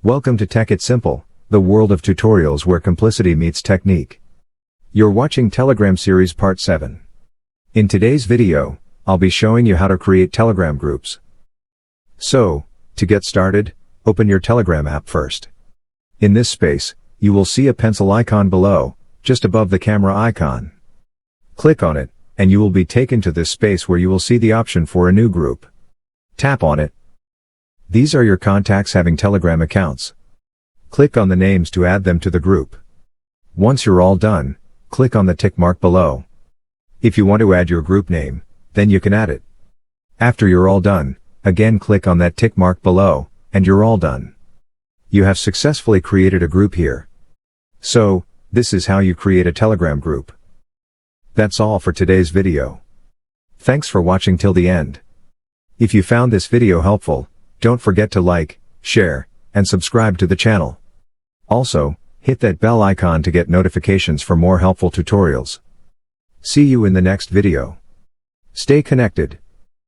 Welcome to Tech It Simple, the world of tutorials where simplicity meets technique. You're watching Telegram Series Part 7. In today's video, I'll be showing you how to create Telegram groups. So, to get started, open your Telegram app first. In this space, you will see a pencil icon below, just above the camera icon. Click on it, and you will be taken to this space where you will see the option for a new group. Tap on it. These are your contacts having Telegram accounts. Click on the names to add them to the group. Once you're all done, click on the tick mark below. If you want to add your group name, then you can add it. After you're all done, again click on that tick mark below, and you're all done. You have successfully created a group here. So, this is how you create a Telegram group. That's all for today's video. Thanks for watching till the end. If you found this video helpful, don't forget to like, share, and subscribe to the channel. Also, hit that bell icon to get notifications for more helpful tutorials. See you in the next video. Stay connected.